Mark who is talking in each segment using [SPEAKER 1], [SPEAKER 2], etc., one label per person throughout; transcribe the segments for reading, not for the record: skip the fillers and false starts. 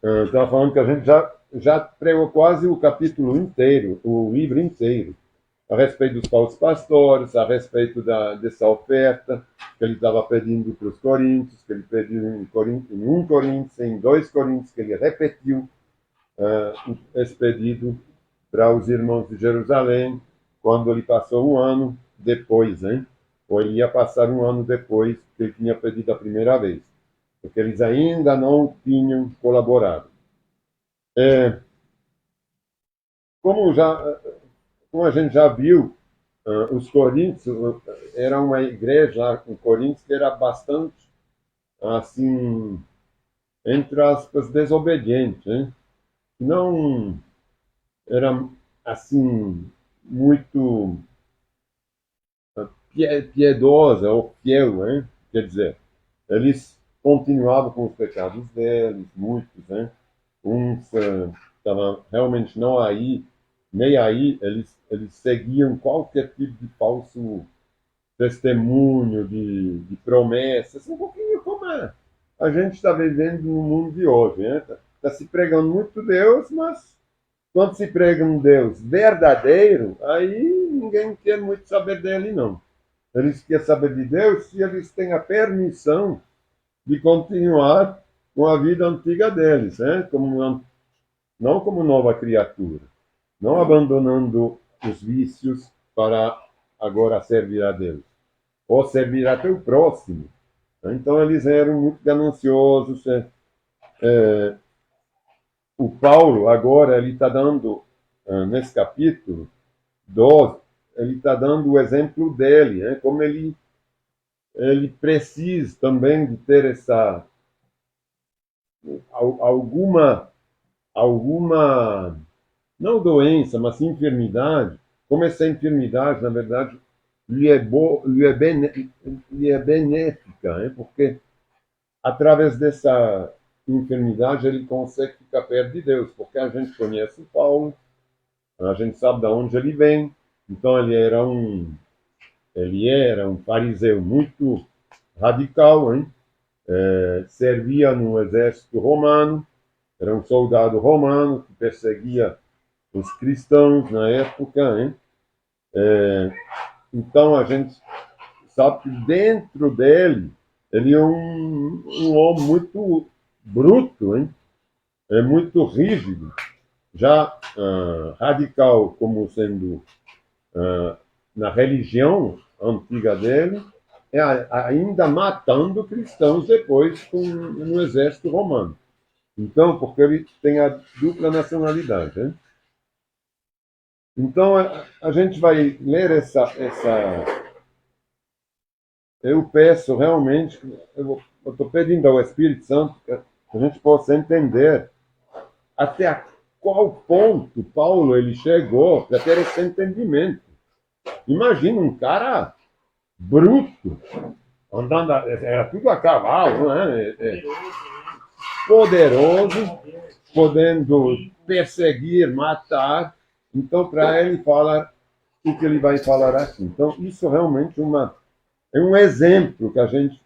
[SPEAKER 1] Estava falando que a gente já pregou quase o capítulo inteiro, o livro inteiro, a respeito dos falsos pastores, a respeito dessa oferta que ele estava pedindo para os coríntios, que ele pediu em 1 Coríntios, em 2 Coríntios, que ele repetiu esse pedido para os irmãos de Jerusalém, quando ele passou um ano depois, hein? Ou ele ia passar um ano depois que ele tinha pedido a primeira vez, porque eles ainda não tinham colaborado. É, como, já, como a gente já viu, os coríntios era uma igreja lá em Coríntios que era bastante, assim, entre aspas, desobediente, hein? Não era, assim, muito piedosa ou fiel, hein? Quer dizer, eles continuavam com os pecados deles, muitos, né? Uns estavam realmente não aí, nem aí, eles seguiam qualquer tipo de falso testemunho, de promessas, um pouquinho como a gente está vivendo no mundo de hoje, né? Tá se pregando muito Deus, mas quando se prega um Deus verdadeiro, aí ninguém quer muito saber dele, não. Eles querem saber de Deus se eles têm a permissão de continuar com a vida antiga deles, né? Não como nova criatura, não abandonando os vícios para agora servir a Deus, ou servir até o próximo. Então eles eram muito gananciosos. O Paulo agora ele está dando nesse capítulo 12, ele está dando o exemplo dele, né? Como ele precisa também de ter essa alguma não doença, mas enfermidade, como essa enfermidade, na verdade, lhe é benéfica, né? Porque através dessa enfermidade ele consegue ficar perto de Deus, porque a gente conhece o Paulo, a gente sabe de onde ele vem, então ele era um fariseu muito radical, hein? Servia no exército romano, era um soldado romano que perseguia os cristãos na época, hein? Então a gente sabe que dentro dele ele é um homem muito bruto, hein? É muito rígido, já radical como sendo na religião antiga dele, ainda matando cristãos depois no exército romano. Então, porque ele tem a dupla nacionalidade. Hein? Então, a gente vai ler eu peço realmente, eu estou pedindo ao Espírito Santo que a gente possa entender até qual ponto Paulo ele chegou para ter esse entendimento. Imagina um cara bruto, andando, era tudo a cavalo, né? Poderoso, podendo perseguir, matar. Então, para ele falar o que ele vai falar aqui. Então, isso realmente é um exemplo que a gente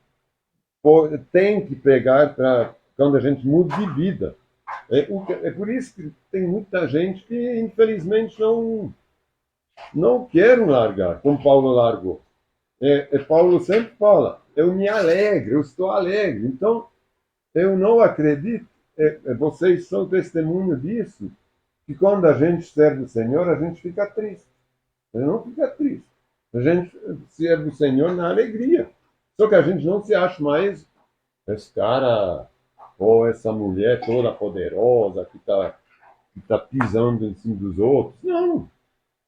[SPEAKER 1] tem que pegar para quando a gente muda de vida. É por isso que tem muita gente que, infelizmente, não quer largar, como Paulo largou. Paulo sempre fala, eu me alegro, eu estou alegre. Então, eu não acredito, vocês são testemunho disso, que quando a gente serve o Senhor, a gente fica triste. Ele não fica triste. A gente serve o Senhor na alegria. Só que a gente não se acha mais esse cara ou essa mulher toda poderosa que tá pisando em cima dos outros. Não.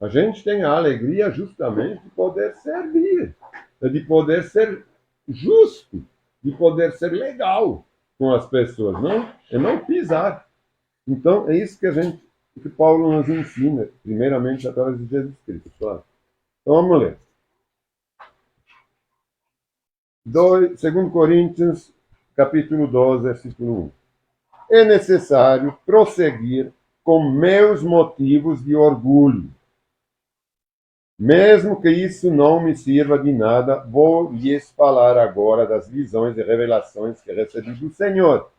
[SPEAKER 1] A gente tem a alegria justamente de poder servir, de poder ser justo, de poder ser legal com as pessoas, não? É não pisar. Então, é isso que Paulo nos ensina, primeiramente através de Jesus Cristo. Claro. Então, vamos ler. 2 Coríntios, capítulo 12, versículo 1. É necessário prosseguir com meus motivos de orgulho. Mesmo que isso não me sirva de nada, vou lhes falar agora das visões e revelações que recebi do Senhor.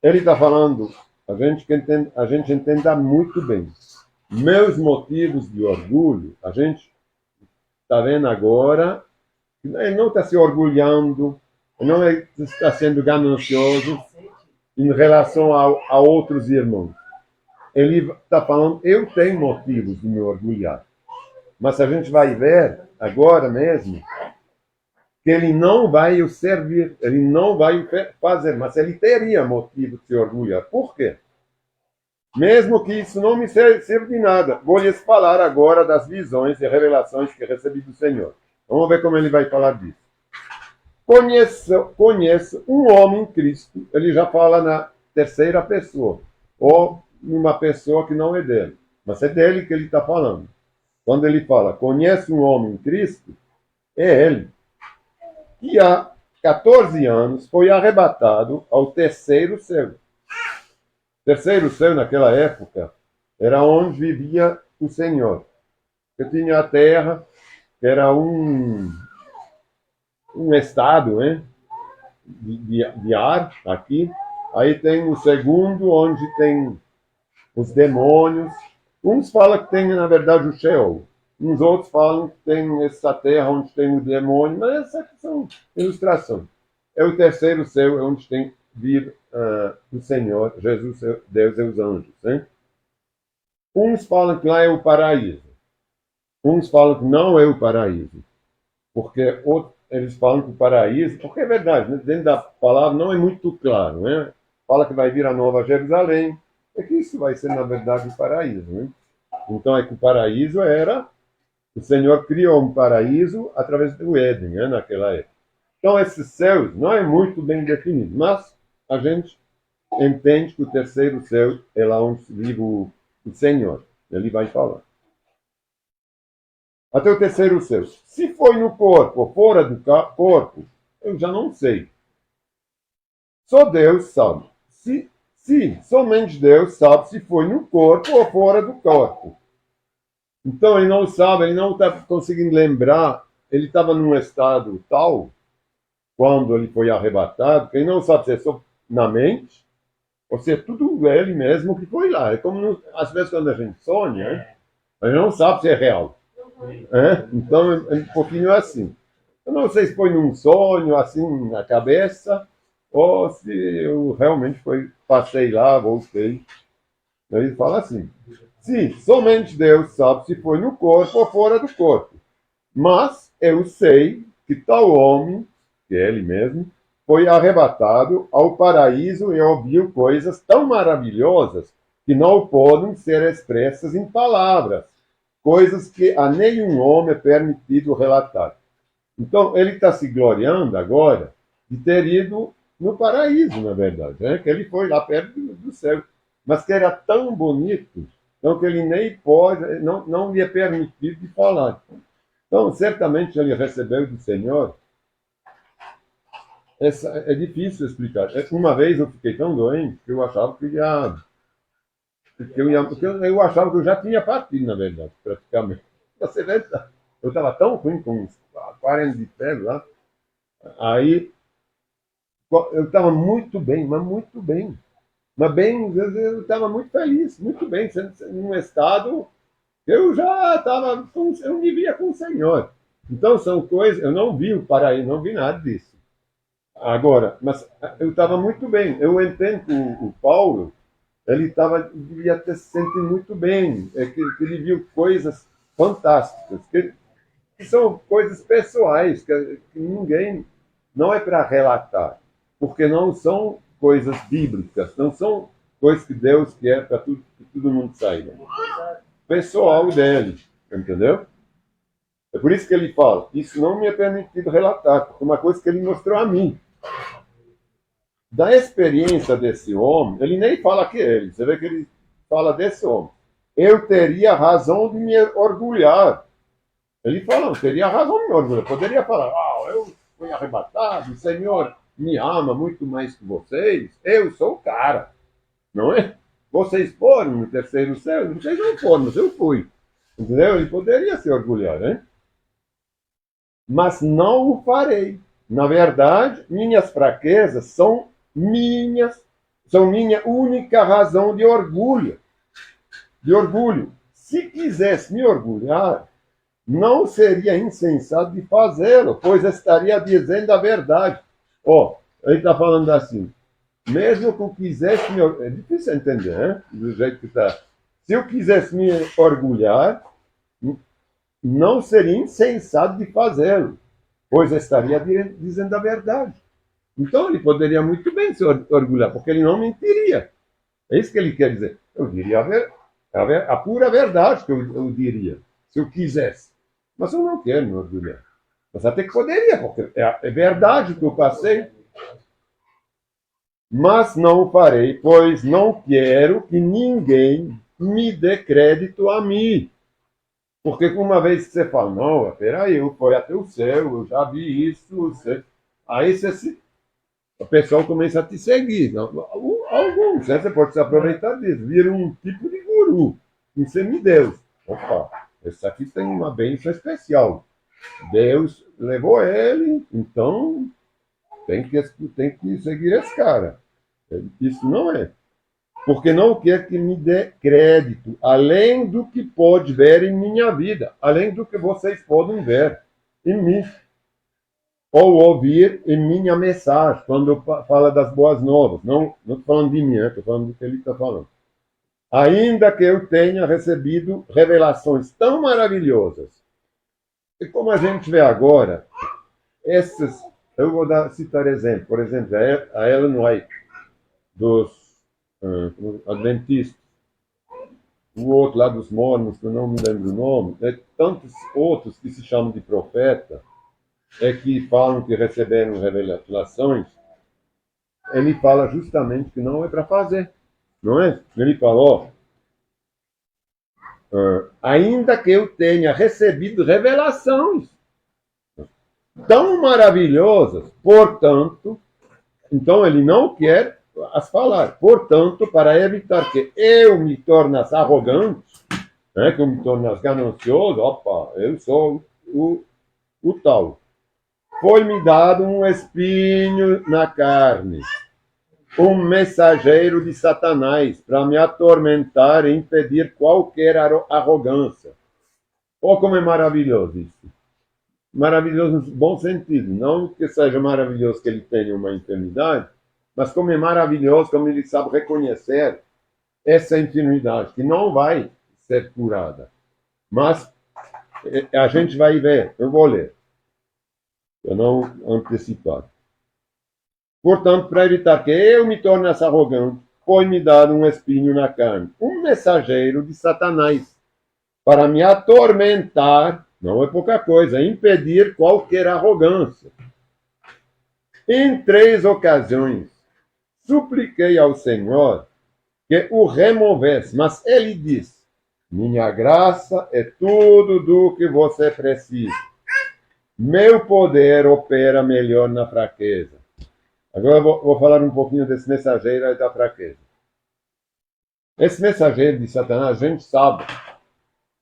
[SPEAKER 1] ele está falando, a gente entenda muito bem. Meus motivos de orgulho, a gente está vendo agora, ele não está se orgulhando, não está sendo ganancioso em relação a outros irmãos. Ele está falando, eu tenho motivos de me orgulhar. Mas a gente vai ver agora mesmo que ele não vai o servir, ele não vai o fazer, mas ele teria motivo de se orgulhar. Por quê? Mesmo que isso não me sirva de nada, vou lhes falar agora das visões e revelações que recebi do Senhor. Vamos ver como ele vai falar disso. Conheço um homem em Cristo, ele já fala na terceira pessoa, ou numa pessoa que não é dele, mas é dele que ele está falando. Quando ele fala, conhece um homem em Cristo, é ele, que há 14 anos foi arrebatado ao terceiro céu. Terceiro céu, naquela época, era onde vivia o Senhor. Eu tinha a terra, que era um estado, né, de ar, aqui. Aí tem o segundo, onde tem os demônios. Uns falam que tem, na verdade, o Sheol. Uns outros falam que tem essa terra onde tem o demônio, mas essas são ilustrações. É o terceiro céu, é onde tem vir o Senhor, Jesus, Deus e os anjos. Né? Uns falam que lá é o paraíso. Uns falam que não é o paraíso. Porque eles falam que o paraíso, porque é verdade, né? Dentro da palavra não é muito claro. Né? Fala que vai vir a Nova Jerusalém, é que isso vai ser, na verdade, o paraíso. Né? Então, é que o paraíso era... O Senhor criou um paraíso através do Éden, né, naquela época. Então, esses céus não é muito bem definido, mas a gente entende que o terceiro céu é lá onde vive o Senhor. Ele vai falar. Até o terceiro céu. Se foi no corpo ou fora do corpo, eu já não sei. Só Deus sabe. Somente Deus sabe se foi no corpo ou fora do corpo. Então ele não sabe, ele não está conseguindo lembrar. Ele estava num estado tal, quando ele foi arrebatado, que ele não sabe se é só na mente, ou se é tudo ele mesmo que foi lá. É como, às vezes, quando a gente sonha, a gente não sabe se é real. Então é um pouquinho assim. Eu não sei se foi num sonho, assim, na cabeça, ou se eu realmente passei lá, voltei. Ele fala assim, sim, somente Deus sabe se foi no corpo ou fora do corpo. Mas eu sei que tal homem, que é ele mesmo, foi arrebatado ao paraíso e ouviu coisas tão maravilhosas que não podem ser expressas em palavras, coisas que a nenhum homem é permitido relatar. Então, ele está se gloriando agora de ter ido no paraíso, na verdade, né? Que ele foi lá perto do céu, mas que era tão bonito, então que ele nem pode, não lhe é permitido de falar. Então, certamente ele recebeu do Senhor. É difícil explicar. Uma vez eu fiquei tão doente que eu achava que eu achava que eu já tinha partido, na verdade, praticamente. Você vê, eu estava tão ruim com uns 40 de febre lá. Aí eu estava muito bem, mas muito bem. Mas bem, eu estava muito feliz, muito bem, num estado eu já estava, eu vivia com o Senhor. Então são coisas, eu não vi o paraíso, não vi nada disso. Agora, mas eu estava muito bem. Eu entendo que o Paulo, ele devia ter se sentido muito bem, que ele viu coisas fantásticas, que são coisas pessoais, que ninguém, não é para relatar, porque não são coisas bíblicas, não são coisas que Deus quer para que todo mundo saiba. Pessoal dele, entendeu? É por isso que ele fala, isso não me é permitido relatar, porque é uma coisa que ele mostrou a mim. Da experiência desse homem, ele nem fala que é ele, você vê que ele fala desse homem. Eu teria razão de me orgulhar. Ele fala, eu teria razão de me orgulhar. Poderia falar, eu fui arrebatado, o Senhor me ama muito mais que vocês, eu sou o cara, não é? Vocês foram no terceiro céu, vocês não foram, mas eu fui. Entendeu? Ele poderia se orgulhar, né? Mas não o farei. Na verdade, minhas fraquezas são minhas são minha única razão de orgulho. De orgulho. Se quisesse me orgulhar, não seria insensato de fazê-lo, pois estaria dizendo a verdade. Ele está falando assim, mesmo que eu quisesse me orgulhar, é difícil entender, né? Do jeito que está. Se eu quisesse me orgulhar, não seria insensato de fazê-lo, pois estaria dizendo a verdade. Então ele poderia muito bem se orgulhar, porque ele não mentiria. É isso que ele quer dizer. Eu diria a pura verdade que eu diria, se eu quisesse. Mas eu não quero me orgulhar. Mas até que poderia, porque é verdade que eu passei. Mas não o farei, pois não quero que ninguém me dê crédito a mim. Porque uma vez que você fala, não, peraí, eu fui até o céu, eu já vi isso, aí o pessoal começa a te seguir. Alguns, né? Você pode se aproveitar disso, vira um tipo de guru, um semideus. Opa, esse aqui tem uma bênção especial. Deus levou ele, então tem que seguir esse cara. Isso não é. Porque não quer que me dê crédito, além do que pode ver em minha vida, além do que vocês podem ver em mim, ou ouvir em minha mensagem, quando fala das boas novas. Não estou falando de mim, estou falando do que ele está falando. Ainda que eu tenha recebido revelações tão maravilhosas, e como a gente vê agora, eu vou citar exemplo, por exemplo, a Ellen White, dos adventistas, o outro lá dos mormons, que eu não me lembro o nome, tantos outros que se chamam de profeta, que falam que receberam revelações, ele fala justamente que não é para fazer, não é? Ele falou, ainda que eu tenha recebido revelações tão maravilhosas, portanto, então ele não quer as falar. Portanto, para evitar que eu me torne arrogante, né, que eu me torne ganancioso, eu sou o tal. Foi-me dado um espinho na carne, um mensageiro de Satanás, para me atormentar e impedir qualquer arrogância. Como é maravilhoso isso. Maravilhoso no bom sentido. Não que seja maravilhoso que ele tenha uma enfermidade, mas como é maravilhoso, como ele sabe reconhecer essa enfermidade, que não vai ser curada. Mas a gente vai ver, eu vou ler, eu não antecipar. Portanto, para evitar que eu me torne arrogante, foi-me dado um espinho na carne, um mensageiro de Satanás, para me atormentar, não é pouca coisa, impedir qualquer arrogância. Em 3 ocasiões, supliquei ao Senhor que o removesse, mas ele disse, minha graça é tudo do que você precisa. Meu poder opera melhor na fraqueza. Agora eu vou falar um pouquinho desse mensageiro da fraqueza. Esse mensageiro de Satanás, a gente sabe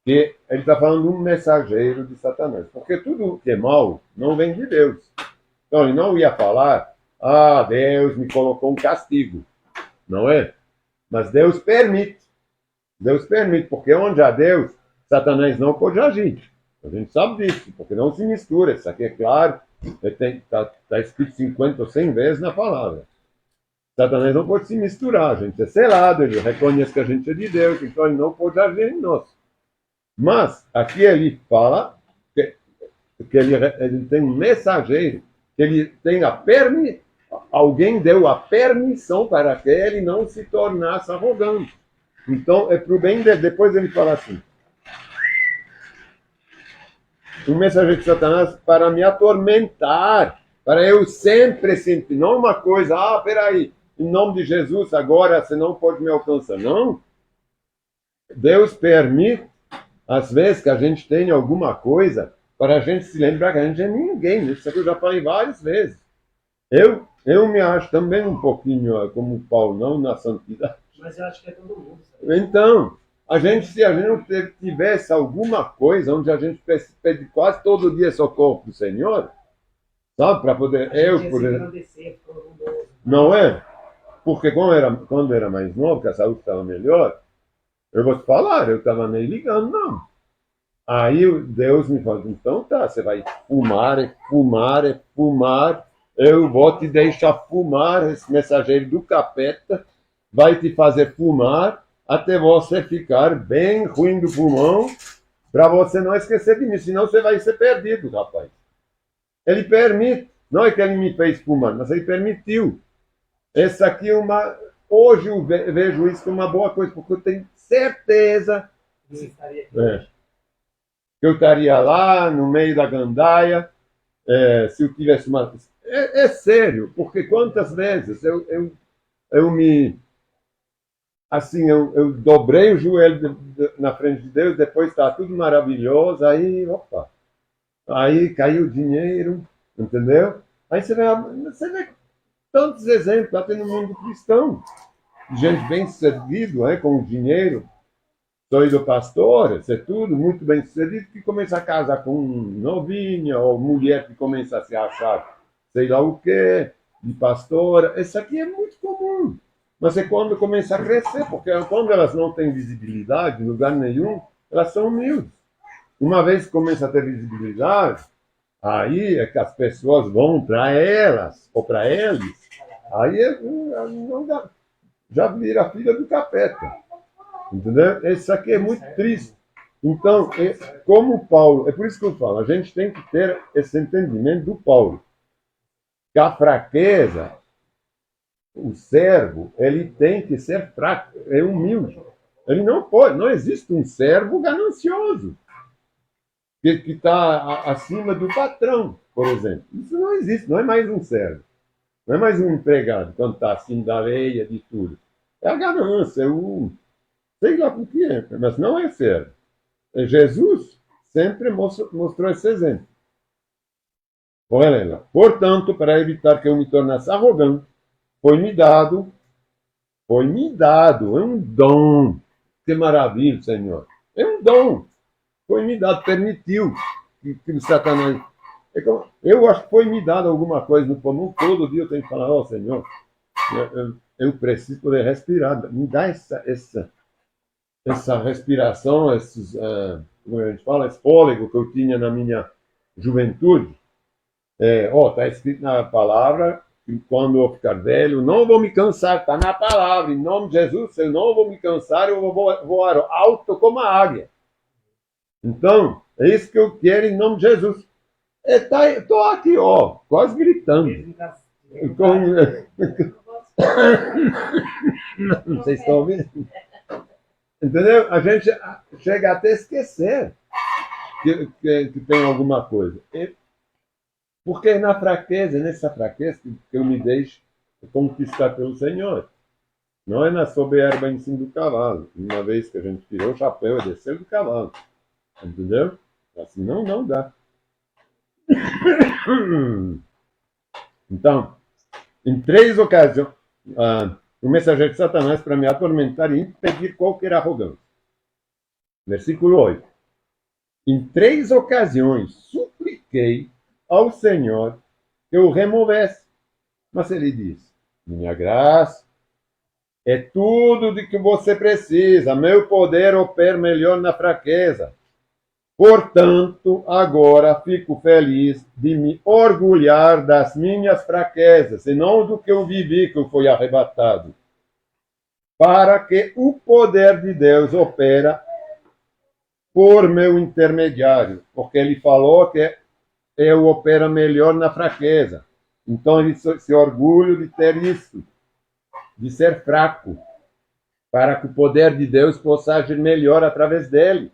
[SPEAKER 1] que ele está falando de um mensageiro de Satanás, porque tudo que é mal não vem de Deus. Então ele não ia falar, Deus me colocou um castigo, não é? Mas Deus permite, porque onde há Deus, Satanás não pode agir. A gente sabe disso, porque não se mistura, isso aqui é claro, está escrito 50 ou 100 vezes na palavra. Satanás não pode se misturar, a gente é selado, ele reconhece que a gente é de Deus, então ele não pode agir em nós. Mas aqui ele fala que ele tem um mensageiro, que ele tem alguém deu a permissão para que ele não se tornasse arrogante. Então é para o bem dele. Depois ele fala assim, um mensageiro de Satanás para me atormentar, para eu sempre sentir, não uma coisa, peraí, em nome de Jesus agora você não pode me alcançar. Não. Deus permite às vezes que a gente tenha alguma coisa para a gente se lembrar que a gente é ninguém. Isso aqui eu já falei várias vezes. Eu me acho também um pouquinho como Paulo, não na santidade.
[SPEAKER 2] Mas eu acho que é todo mundo. Sabe?
[SPEAKER 1] Então, se a gente não tivesse alguma coisa onde a gente pede quase todo dia socorro para o Senhor, sabe? Para poder... por exemplo, não é? Porque quando era mais novo, que a saúde estava melhor, eu vou te falar, eu estava nem ligando, não. Aí Deus me falou, então tá, você vai fumar, fumar, fumar, eu vou te deixar fumar, esse mensageiro do capeta vai te fazer fumar até você ficar bem ruim do pulmão, para você não esquecer de mim, senão você vai ser perdido, rapaz. Ele permite, não é que ele me fez fumar, mas ele permitiu. Essa aqui é uma. Hoje eu vejo isso como uma boa coisa, porque eu tenho certeza que eu estaria lá no meio da gandaia, se eu tivesse uma. É sério, porque quantas vezes eu me. Assim, eu dobrei o joelho na frente de Deus, depois está tudo maravilhoso, aí, opa, aí caiu o dinheiro, entendeu? Aí você vê tantos exemplos até no mundo cristão, de gente bem servido, com o dinheiro, sou do pastor, isso é tudo muito bem sucedido, que começa a casar com novinha, ou mulher que começa a se achar sei lá o quê, de pastora. Isso aqui é muito comum. Mas é quando começa a crescer, porque quando elas não têm visibilidade em lugar nenhum, elas são humildes. Uma vez que começa a ter visibilidade, aí é que as pessoas vão para elas, ou para eles, aí não dá, já vira filha do capeta. Entendeu? Isso aqui é muito triste. Então, como Paulo, é por isso que eu falo, a gente tem que ter esse entendimento do Paulo. Que a fraqueza, o servo, ele tem que ser fraco, é humilde. Ele não pode, não existe um servo ganancioso, que está acima do patrão, por exemplo. Isso não existe, não é mais um servo. Não é mais um empregado, quando está acima da lei, de tudo. É a ganância, é o. Sei lá por que é, mas não é servo. Jesus sempre mostrou esse exemplo. Olha lá. Portanto, para evitar que eu me tornasse arrogante, foi-me dado, é um dom. Que maravilha, Senhor. É um dom. Foi-me dado, permitiu que o Satanás. Eu acho que foi-me dado alguma coisa no pulmão. Todo dia eu tenho que falar, ó Senhor, eu preciso poder respirar. Me dá essa respiração, como a gente fala, esse fôlego que eu tinha na minha juventude. Está escrito na palavra que quando eu ficar velho, não vou me cansar, está na palavra, em nome de Jesus, eu não vou me cansar, eu vou voar alto como a águia. Então, é isso que eu quero em nome de Jesus. Estou aqui, quase gritando. Não sei se estão ouvindo. Entendeu? A gente chega até a esquecer que tem alguma coisa. Porque é nessa fraqueza que eu me deixo conquistar pelo Senhor. Não é na soberba em cima do cavalo. Uma vez que a gente tirou o chapéu e desceu do cavalo. Entendeu? Assim não dá. Então, em 3 ocasiões, o mensageiro de Satanás para me atormentar e impedir qualquer arrogância. Versículo 8. Em 3 ocasiões supliquei ao Senhor que o removesse. Mas ele disse, minha graça é tudo de que você precisa. Meu poder opera melhor na fraqueza. Portanto, agora fico feliz de me orgulhar das minhas fraquezas, e não do que eu vivi, que eu fui arrebatado. Para que o poder de Deus opera por meu intermediário. Porque ele falou que eu opero melhor na fraqueza. Então ele se orgulha de ter isso, de ser fraco, para que o poder de Deus possa agir melhor através dele.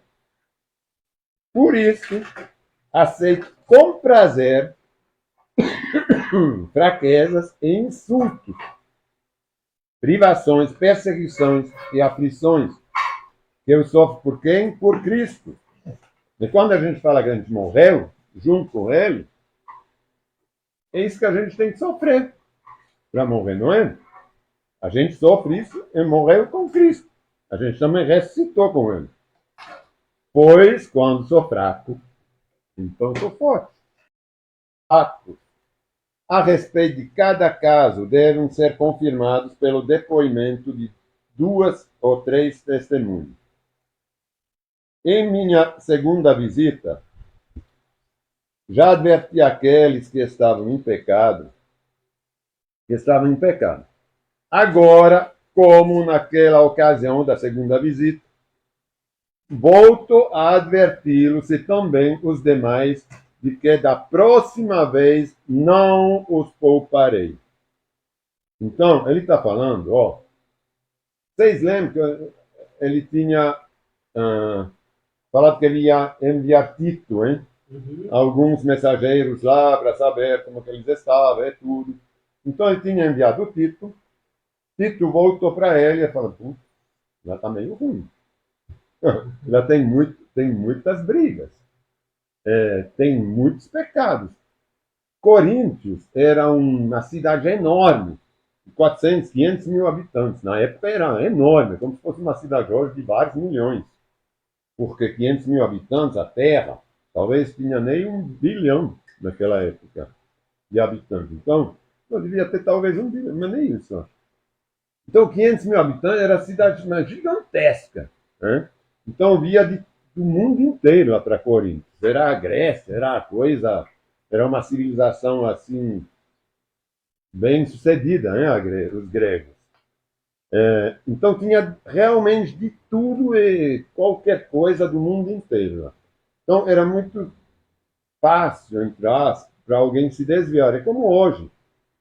[SPEAKER 1] Por isso, aceito com prazer fraquezas e insultos, privações, perseguições e aflições que eu sofro por quem? Por Cristo. E quando a gente fala que a gente morreu junto com ele, é isso que a gente tem que sofrer para morrer, não é? A gente sofre isso e morreu com Cristo. A gente também ressuscitou com ele. Pois, quando sou fraco, então sou forte. Atos. a respeito de cada caso devem ser confirmados pelo depoimento de 2 ou 3 testemunhas. Em minha segunda visita, já adverti aqueles que estavam em pecado, Agora, como naquela ocasião da segunda visita, volto a adverti-los e também os demais de que da próxima vez não os pouparei. Então, ele está falando, vocês lembram que ele tinha falado que ele ia enviar Tito, hein? Alguns mensageiros lá para saber como que eles estavam e tudo. Então ele tinha enviado o Tito. Tito voltou para ele e falou, já está meio ruim. Já tem muitas brigas. Tem muitos pecados. Coríntios era uma cidade enorme, de 400, 500 mil habitantes. Na época era enorme, como se fosse uma cidade hoje de vários milhões. Porque 500 mil habitantes, a terra, talvez tinha nem 1 bilhão naquela época de habitantes. Então, não devia ter talvez 1 bilhão, mas nem isso. Então, 500 mil habitantes era uma cidade gigantesca. Né? Então, via do mundo inteiro lá para Corinto. Era a Grécia, era uma civilização assim, bem sucedida, né? Os gregos. Então, tinha realmente de tudo e qualquer coisa do mundo inteiro lá. Então, era muito fácil entrar para alguém se desviar. É como hoje.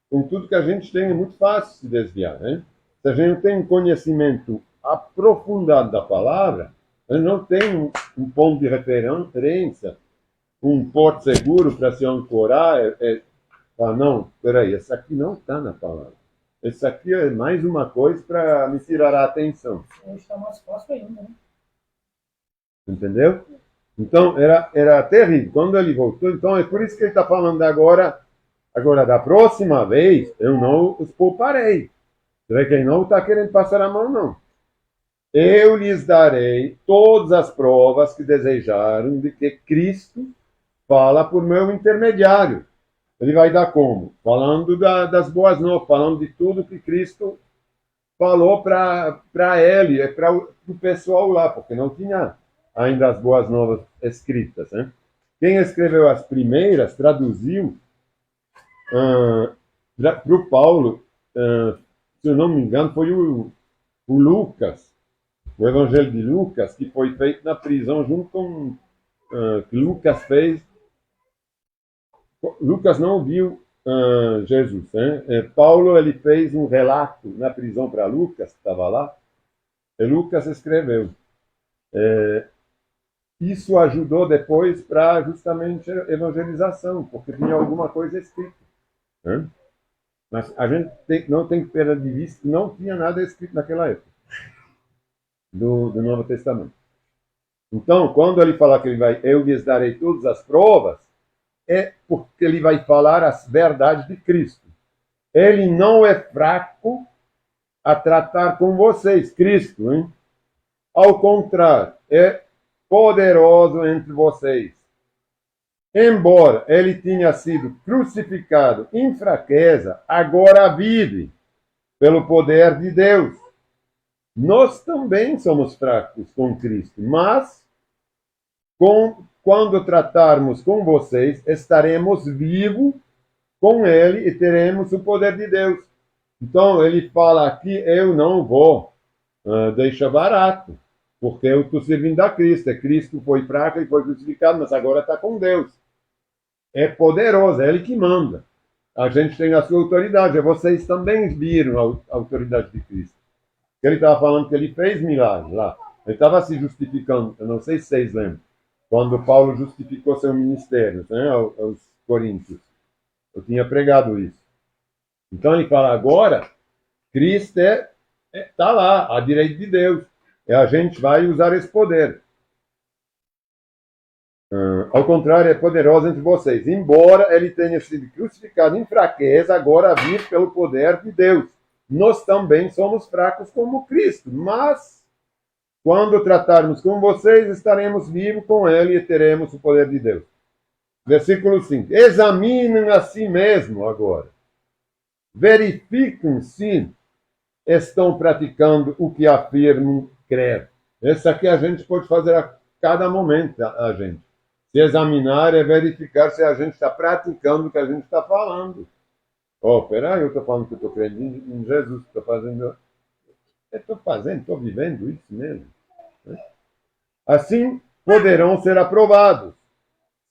[SPEAKER 1] Com tudo que a gente tem, é muito fácil se desviar. Né? Se a gente não tem um conhecimento aprofundado da palavra, a gente não tem um ponto de referência, um porto seguro para se ancorar. Não, peraí, essa aqui não está na palavra. Esse aqui é mais uma coisa para me tirar a atenção.
[SPEAKER 2] Hoje está mais fácil ainda, né?
[SPEAKER 1] Entendeu? Então, era terrível. Quando ele voltou, então é por isso que ele está falando agora, da próxima vez, eu não os pouparei. Você vê que ele não está querendo passar a mão, não. Eu lhes darei todas as provas que desejaram de que Cristo fala por meu intermediário. Ele vai dar como? Falando das boas novas, falando de tudo que Cristo falou para ele, para o pessoal lá, porque não tinha ainda as boas novas escritas. Né? Quem escreveu as primeiras, traduziu para o Paulo, se eu não me engano, foi o Lucas, o Evangelho de Lucas, que foi feito na prisão junto com que Lucas fez. Lucas não viu Jesus. Né? Paulo ele fez um relato na prisão para Lucas, que estava lá, e Lucas escreveu. Isso ajudou depois para justamente a evangelização, porque tinha alguma coisa escrita. Né? Mas a gente não tem que perder de vista que não tinha nada escrito naquela época do Novo Testamento. Então, quando ele fala que eu lhes darei todas as provas, é porque ele vai falar as verdades de Cristo. Ele não é fraco a tratar com vocês, Cristo, hein? Ao contrário, é poderoso entre vocês. Embora ele tenha sido crucificado em fraqueza, agora vive pelo poder de Deus. Nós também somos fracos com Cristo, mas quando tratarmos com vocês, estaremos vivos com ele e teremos o poder de Deus. Então, ele fala aqui, eu não vou deixar barato, porque eu estou servindo a Cristo. Cristo foi fraco e foi crucificado, mas agora está com Deus. É poderoso, é ele que manda. A gente tem a sua autoridade, vocês também viram a autoridade de Cristo. Ele estava falando que ele fez milagres lá. Ele estava se justificando, eu não sei se vocês lembram, quando Paulo justificou seu ministério, né, aos Coríntios. Eu tinha pregado isso. Então ele fala, agora, Cristo está lá, à direita de Deus. E a gente vai usar esse poder. Ao contrário, é poderoso entre vocês. Embora ele tenha sido crucificado em fraqueza, agora vive pelo poder de Deus. Nós também somos fracos como Cristo, mas quando tratarmos com vocês, estaremos vivos com ele e teremos o poder de Deus. Versículo 5. Examinem a si mesmo agora. Verifiquem se estão praticando o que afirmam crer. Isso aqui a gente pode fazer a cada momento, a gente. Se examinar é verificar se a gente está praticando o que a gente está falando. Oh, peraí, eu estou falando que eu estou crendo em Jesus, estou fazendo. Eu estou fazendo, estou vivendo isso mesmo. Assim poderão ser aprovados.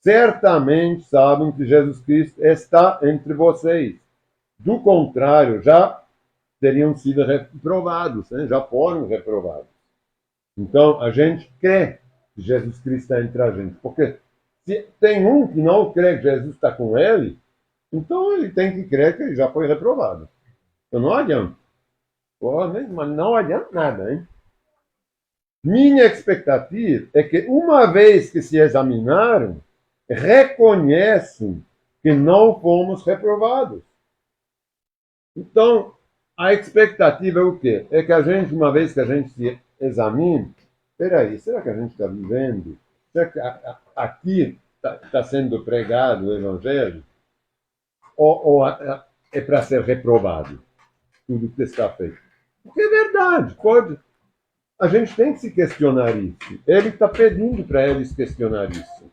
[SPEAKER 1] Certamente sabem que Jesus Cristo está entre vocês. Do contrário, já teriam sido reprovados, né? Já foram reprovados. Então, a gente crê que Jesus Cristo está entre a gente. Porque se tem um que não crê que Jesus está com ele, então ele tem que crer que ele já foi reprovado. Então não adianta. Mas não adianta nada, hein? Minha expectativa é que, uma vez que se examinaram, reconhecem que não fomos reprovados. Então, a expectativa é o quê? É que a gente, uma vez que a gente se examine, peraí, será que a gente está vivendo? Será que aqui está sendo pregado o Evangelho? Ou é para ser reprovado tudo que está feito? Porque é verdade, pode. A gente tem que se questionar isso. Ele está pedindo para eles questionar isso.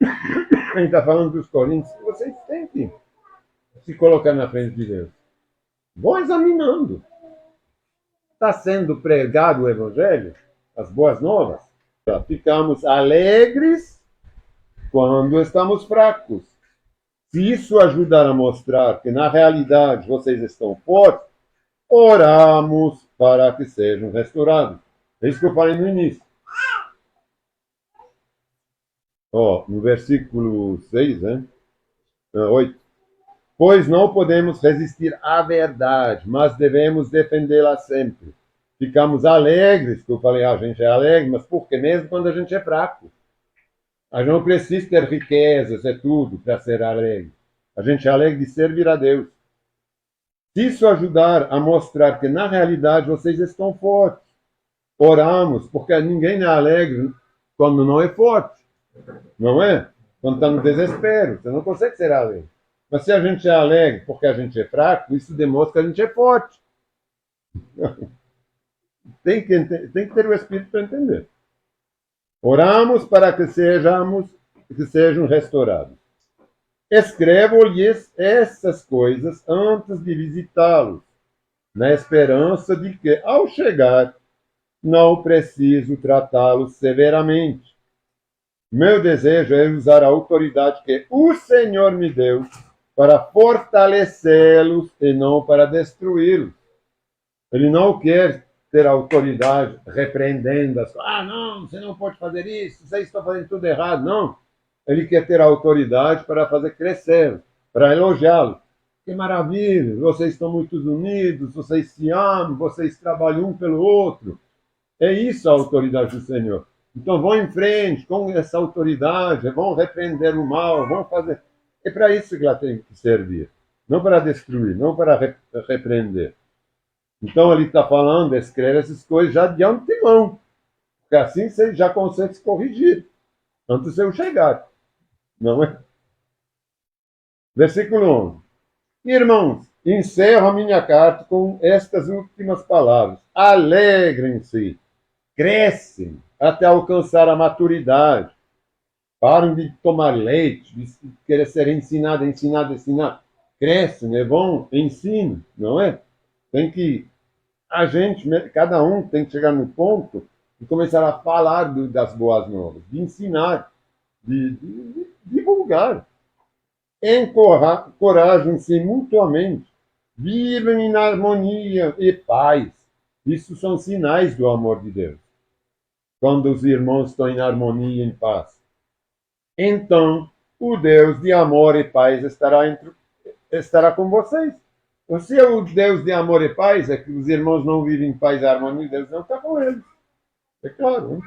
[SPEAKER 1] A gente está falando dos Coríntios, vocês têm que se colocar na frente de Deus. Vão examinando. Está sendo pregado o Evangelho, as boas novas. Ficamos alegres quando estamos fracos. Se isso ajudar a mostrar que, na realidade, vocês estão fortes, oramos para que sejam restaurados. É isso que eu falei no início. No versículo 6, né? 8. Pois não podemos resistir à verdade, mas devemos defendê-la sempre. Ficamos alegres, que eu falei, a gente é alegre, mas por quê? Mesmo quando a gente é fraco. A gente não precisa ter riquezas, é tudo, para ser alegre. A gente é alegre de servir a Deus. Se isso ajudar a mostrar que, na realidade, vocês estão fortes, oramos, porque ninguém é alegre quando não é forte. Não é? Quando está no desespero, você não consegue ser alegre. Mas se a gente é alegre porque a gente é fraco, isso demonstra que a gente é forte. Tem que ter o Espírito para entender. Oramos para que sejam restaurados. Escrevo-lhes essas coisas antes de visitá-los, na esperança de que, ao chegar, não preciso tratá-los severamente. Meu desejo é usar a autoridade que o Senhor me deu para fortalecê-los e não para destruí-los. Ele não quer ter autoridade repreendendo as coisas. Não, você não pode fazer isso, vocês estão fazendo tudo errado. Não. Ele quer ter autoridade para fazer crescer, para elogiá-lo. Que maravilha, vocês estão muito unidos, vocês se amam, vocês trabalham um pelo outro. É isso a autoridade do Senhor. Então vão em frente com essa autoridade, vão repreender o mal, vão fazer. É para isso que ela tem que servir. Não para destruir, não para repreender. Então ele está falando, escreve essas coisas já de antemão. Porque assim você já consegue se corrigir. Antes de eu chegar. Não é? Versículo 11. Irmãos, encerro a minha carta com estas últimas palavras. Alegrem-se, crescem até alcançar a maturidade. Param de tomar leite, de querer ser ensinado. Crescem, é bom, ensino, não é? Tem que, cada um tem que chegar no ponto de começar a falar das boas novas, de ensinar, de divulgar. Encorajam-se mutuamente, vivem em harmonia e paz. Isso são sinais do amor de Deus. Quando os irmãos estão em harmonia e em paz. Então, o Deus de amor e paz estará com vocês. Se o Deus de amor e paz é que os irmãos não vivem em paz e harmonia, Deus não está com eles. É claro, hein?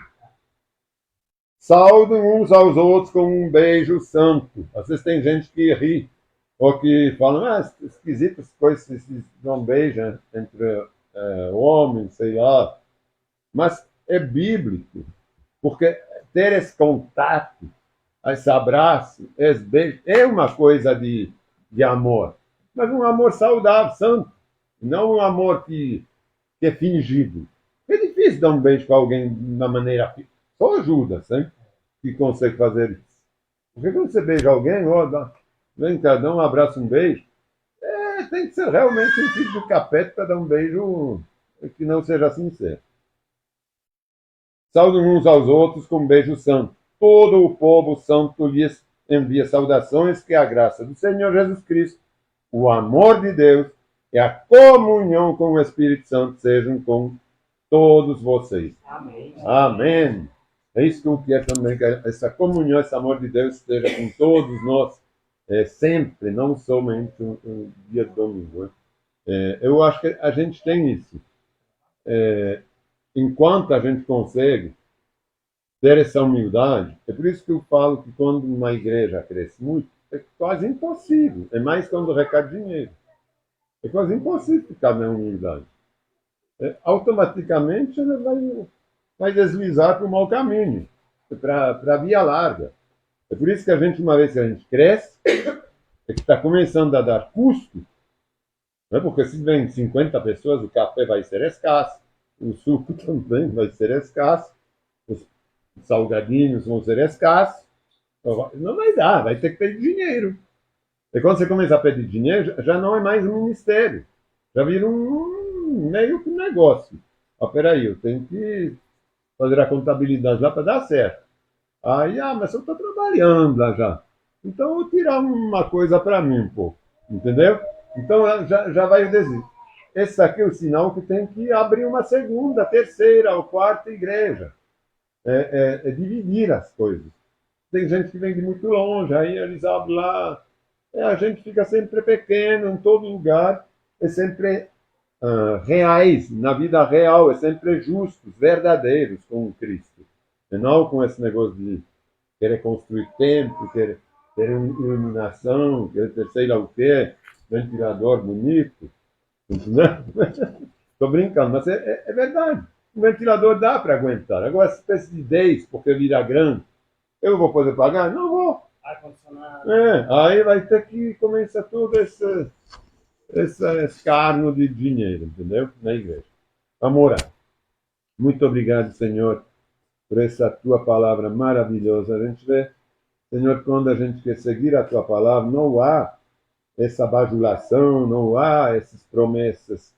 [SPEAKER 1] Saudem uns aos outros com um beijo santo. Às vezes tem gente que ri, ou que fala, esquisitas coisas que se não beijam entre homens, sei lá. Mas é bíblico, porque ter esse contato esse abraço, esse beijo, é uma coisa de amor. Mas um amor saudável, santo. Não um amor que é fingido. É difícil dar um beijo para alguém da maneira. Só ajuda, sempre, que consegue fazer isso. Porque quando você beija alguém, ó, vem cá, dá um abraço, um beijo. Tem que ser realmente um filho do capeta para dar um beijo que não seja sincero. Saudem uns aos outros com um beijo santo. Todo o povo santo lhes envia saudações, que a graça do Senhor Jesus Cristo, o amor de Deus e a comunhão com o Espírito Santo sejam com todos vocês.
[SPEAKER 2] Amém.
[SPEAKER 1] Amém. É isso que eu quero também, que essa comunhão, esse amor de Deus esteja com todos nós, sempre, não somente um dia de domingo. Eu acho que a gente tem isso. Enquanto a gente consegue ter essa humildade, é por isso que eu falo que quando uma igreja cresce muito, é quase impossível. É mais quando requer dinheiro. É quase impossível ficar na humildade. Automaticamente ela vai deslizar para o mau caminho, para a via larga. É por isso que a gente, uma vez que a gente cresce, é que está começando a dar custo, né? Porque se vem 50 pessoas, o café vai ser escasso, o suco também vai ser escasso, os salgadinhos vão ser escassos. Não vai dar, vai ter que pedir dinheiro. E quando você começa a pedir dinheiro, já não é mais um ministério. Já vira meio que um negócio. Peraí, eu tenho que fazer a contabilidade lá para dar certo. Aí, mas eu estou trabalhando lá já. Então eu vou tirar uma coisa para mim um pouco. Entendeu? Então já vai o desejo. Esse aqui é o sinal que tem que abrir uma segunda, terceira ou quarta igreja. É dividir as coisas. Tem gente que vem de muito longe, aí eles abrem lá. A gente fica sempre pequeno, em todo lugar. É sempre reais, na vida real, é sempre justos, verdadeiros com Cristo. E não com esse negócio de querer construir templo, querer ter iluminação, querer ter sei lá o quê, ventilador bonito. Estou brincando, mas é verdade. O ventilador dá para aguentar. Agora, essa espécie de 10, porque vira grande, eu vou poder pagar? Não vou.
[SPEAKER 2] Ar-condicionado.
[SPEAKER 1] Aí vai ter que começar todo esse escárnio de dinheiro, entendeu? Na igreja. Vamos orar. Muito obrigado, Senhor, por essa tua palavra maravilhosa. A gente vê, Senhor, quando a gente quer seguir a tua palavra, não há essa bajulação, não há essas promessas